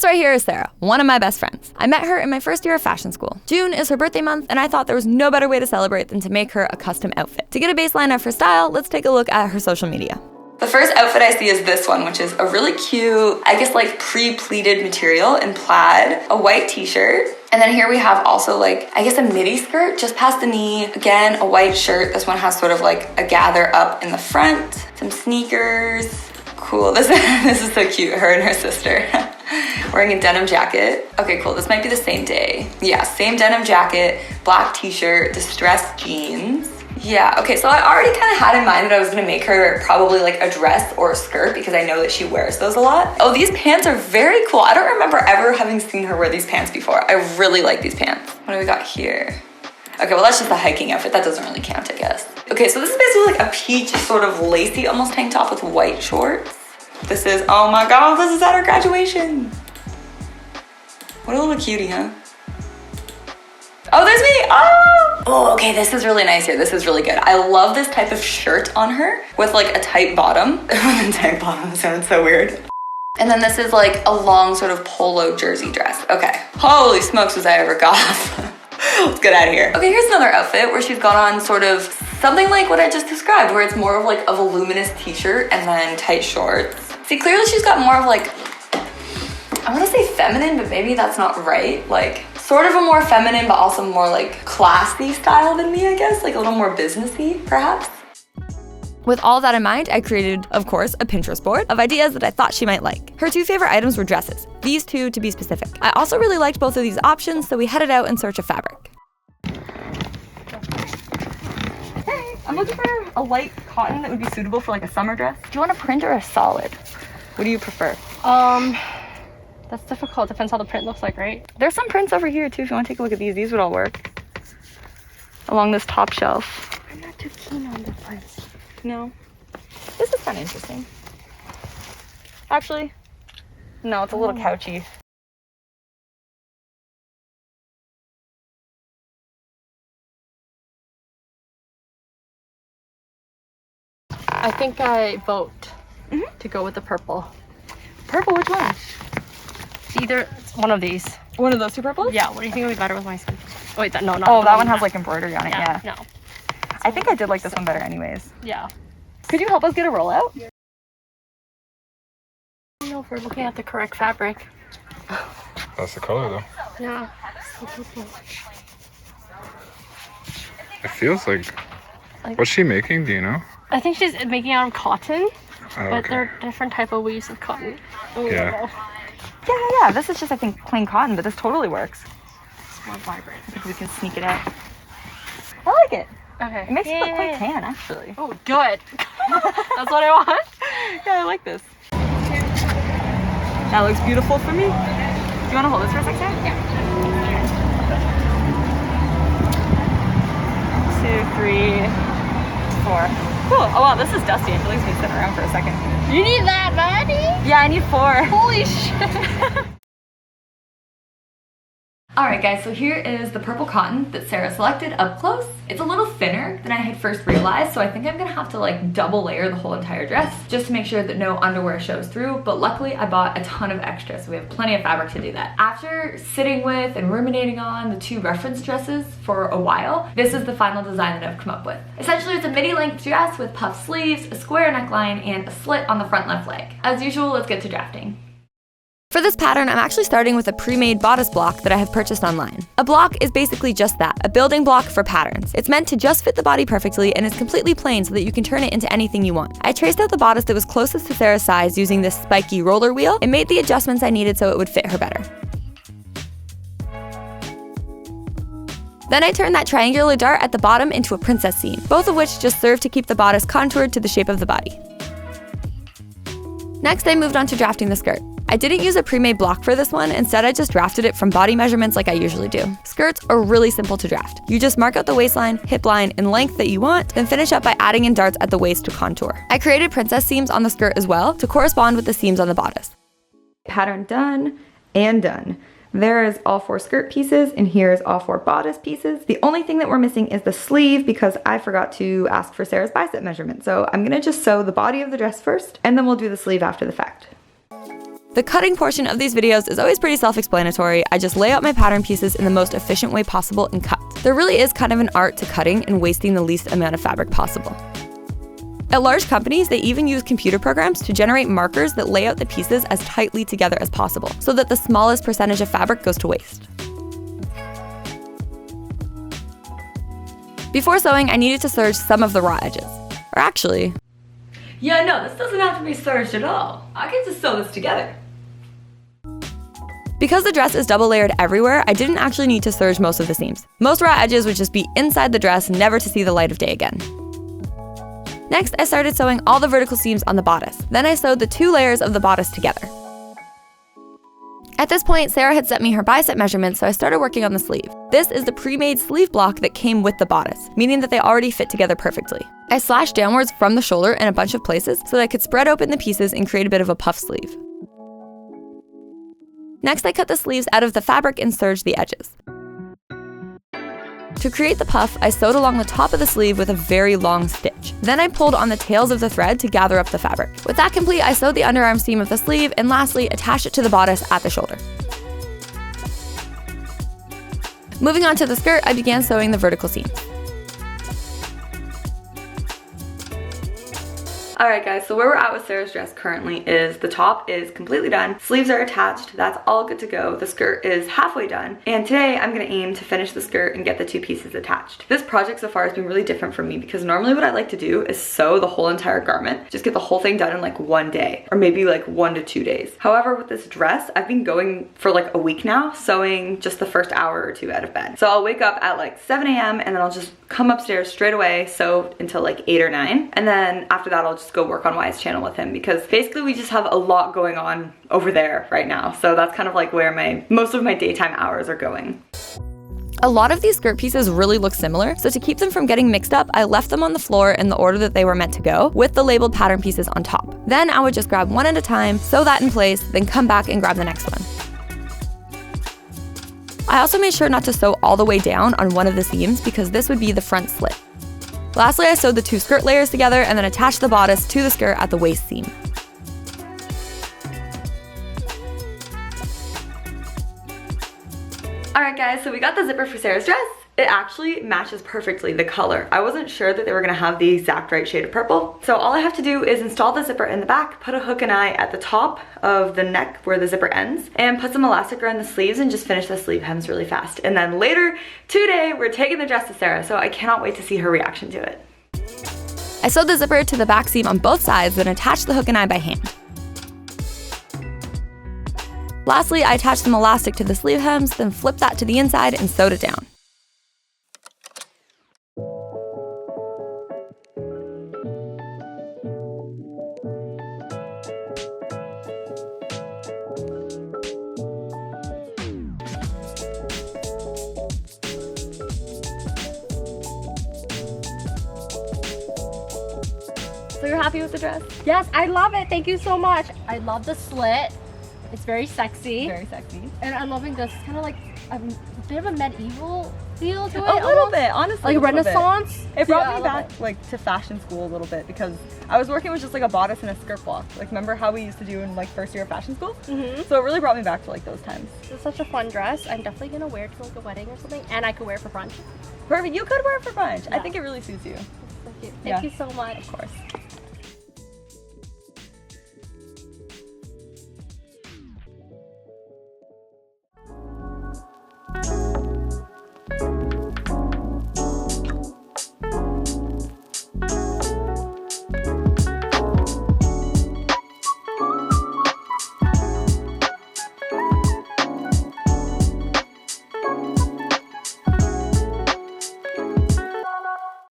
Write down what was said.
right here is Sarah, one of my best friends. I met her in my first year of fashion school. June is her birthday month, and I thought there was no better way to celebrate than to make her a custom outfit. To get a baseline of her style, let's take a look at her social media. The first outfit I see is this one, which is a really cute, I guess like pre-pleated material in plaid, a white t-shirt. And then here we have also like, I guess a midi skirt just past the knee. Again, a white shirt. This one has sort of like a gather up in the front, some sneakers. Cool, this is so cute, her and her sister. Wearing a denim jacket. Okay, cool, this might be the same day. Yeah, same denim jacket, black t-shirt, distressed jeans. Yeah, okay, so I already kind of had in mind that I was gonna make her probably like a dress or a skirt because I know that she wears those a lot. Oh, these pants are very cool. I don't remember ever having seen her wear these pants before. I really like these pants. What do we got here? Okay, well that's just a hiking outfit. That doesn't really count, I guess. Okay, so this is basically like a peach sort of lacy almost tank top with white shorts. This is, oh my God, this is at her graduation. What a little cutie, huh? Oh, there's me, oh, okay, this is really nice here. This is really good. I love this type of shirt on her with like a tight bottom. With a tight bottom, that sounds so weird. And then this is like a long sort of polo jersey dress. Okay, holy smokes was I ever goth. Let's get out of here. Okay, here's another outfit where she's got on sort of something like what I just described, where it's more of like a voluminous t-shirt and then tight shorts. See, clearly she's got more of like, I wanna say feminine, but maybe that's not right. Like sort of a more feminine, but also more like classy style than me, I guess. Like a little more businessy, perhaps. With all that in mind, I created, of course, a Pinterest board of ideas that I thought she might like. Her two favorite items were dresses, these two to be specific. I also really liked both of these options, so we headed out in search of fabric. Hey, I'm looking for a light cotton that would be suitable for like a summer dress. Do you want a print or a solid? What do you prefer? That's difficult. Depends how the print looks like, right? There's some prints over here too if you want to take a look at these. These would all work. Along this top shelf. I'm not too keen on the prints. No. This is kind of interesting. Actually, no, it's a little couchy. I think I vote to go with the purple. Purple, which one? It's either one of these. One of those two purples? Yeah, what do you think would be better with my skin? Oh, wait, no, not oh, that one has like embroidery on it, yeah. No. I think I did like this one better anyways. Yeah. Could you help us get a rollout? I don't know if we're looking at the correct fabric. That's the color though. Yeah. It feels like, what's she making, do you know? I think she's making out of cotton, Oh, but okay. they're different type of weaves of cotton. Oh, Yeah. Yeah, this is just, I think, plain cotton, but this totally works. It's more vibrant. I think we can sneak it out. I like it. Okay. It makes it look quite tan, actually. Oh, good. That's what I want. Yeah, I like this. That looks beautiful for me. Do you want to hold this for a second? Yeah. 2, 3, 4. Cool. Oh wow, this is dusty. I feel like it's been sitting around for a second. You need that, buddy? Yeah, I need 4. Holy shit. Alright guys, so here is the purple cotton that Sarah selected up close. It's a little thinner than I had first realized, so I think I'm gonna have to like double layer the whole entire dress just to make sure that no underwear shows through, but luckily I bought a ton of extra, so we have plenty of fabric to do that. After sitting with and ruminating on the 2 reference dresses for a while, this is the final design that I've come up with. Essentially, it's a midi-length dress with puff sleeves, a square neckline, and a slit on the front left leg. As usual, let's get to drafting. For this pattern, I'm actually starting with a pre-made bodice block that I have purchased online. A block is basically just that, a building block for patterns. It's meant to just fit the body perfectly and is completely plain so that you can turn it into anything you want. I traced out the bodice that was closest to Sarah's size using this spiky roller wheel and made the adjustments I needed so it would fit her better. Then I turned that triangular dart at the bottom into a princess seam, both of which just serve to keep the bodice contoured to the shape of the body. Next, I moved on to drafting the skirt. I didn't use a pre-made block for this one, instead I just drafted it from body measurements like I usually do. Skirts are really simple to draft. You just mark out the waistline, hip line, and length that you want, then finish up by adding in darts at the waist to contour. I created princess seams on the skirt as well to correspond with the seams on the bodice. Pattern done and done. There is all 4 skirt pieces, and here is all 4 bodice pieces. The only thing that we're missing is the sleeve because I forgot to ask for Sarah's bicep measurement. So I'm gonna just sew the body of the dress first, and then we'll do the sleeve after the fact. The cutting portion of these videos is always pretty self-explanatory. I just lay out my pattern pieces in the most efficient way possible and cut. There really is kind of an art to cutting and wasting the least amount of fabric possible. At large companies, they even use computer programs to generate markers that lay out the pieces as tightly together as possible, so that the smallest percentage of fabric goes to waste. Before sewing, I needed to serge some of the raw edges. Or actually... yeah, no, this doesn't have to be serged at all. I can just sew this together. Because the dress is double layered everywhere, I didn't actually need to serge most of the seams. Most raw edges would just be inside the dress, never to see the light of day again. Next, I started sewing all the vertical seams on the bodice. Then I sewed the 2 layers of the bodice together. At this point, Sarah had sent me her bicep measurements, so I started working on the sleeve. This is the pre-made sleeve block that came with the bodice, meaning that they already fit together perfectly. I slashed downwards from the shoulder in a bunch of places so that I could spread open the pieces and create a bit of a puff sleeve. Next, I cut the sleeves out of the fabric and serged the edges. To create the puff, I sewed along the top of the sleeve with a very long stitch. Then I pulled on the tails of the thread to gather up the fabric. With that complete, I sewed the underarm seam of the sleeve and lastly, attached it to the bodice at the shoulder. Moving on to the skirt, I began sewing the vertical seams. Alright guys, so where we're at with Sarah's dress currently is the top is completely done, sleeves are attached, that's all good to go, the skirt is halfway done, and today I'm going to aim to finish the skirt and get the 2 pieces attached. This project so far has been really different for me because normally what I like to do is sew the whole entire garment, just get the whole thing done in like 1 day, or maybe like 1 to 2 days. However, with this dress, I've been going for like a week now, sewing just the first hour or 2 out of bed. So I'll wake up at like 7 a.m. and then I'll just come upstairs straight away, sew until like 8 or 9, and then after that I'll just go work on Wyatt's channel with him because basically we just have a lot going on over there right now. So that's kind of like where most of my daytime hours are going. A lot of these skirt pieces really look similar, so to keep them from getting mixed up, I left them on the floor in the order that they were meant to go, with the labeled pattern pieces on top. Then I would just grab one at a time, sew that in place, then come back and grab the next one. I also made sure not to sew all the way down on one of the seams because this would be the front slit. Lastly, I sewed the 2 skirt layers together and then attached the bodice to the skirt at the waist seam. Alright guys, so we got the zipper for Sarah's dress. It actually matches perfectly the color. I wasn't sure that they were gonna have the exact right shade of purple. So all I have to do is install the zipper in the back, put a hook and eye at the top of the neck where the zipper ends, and put some elastic around the sleeves and just finish the sleeve hems really fast. And then later today, we're taking the dress to Sarah, so I cannot wait to see her reaction to it. I sewed the zipper to the back seam on both sides, then attached the hook and eye by hand. Lastly, I attached some elastic to the sleeve hems, then flipped that to the inside and sewed it down. So you're happy with the dress? Yes, I love it. Thank you so much. I love the slit. It's very sexy. Very sexy. And I'm loving this. It's kind of like a bit of a medieval feel to it. A little bit, honestly. Like Renaissance. It brought me back like to fashion school a little bit because I was working with just like a bodice and a skirt block. Like remember how we used to do in like first year of fashion school? Mm-hmm. So it really brought me back to like those times. It's such a fun dress. I'm definitely gonna wear it to like a wedding or something, and I could wear it for brunch. Perfect. You could wear it for brunch. Yeah. I think it really suits you. Thank you so much. Of course.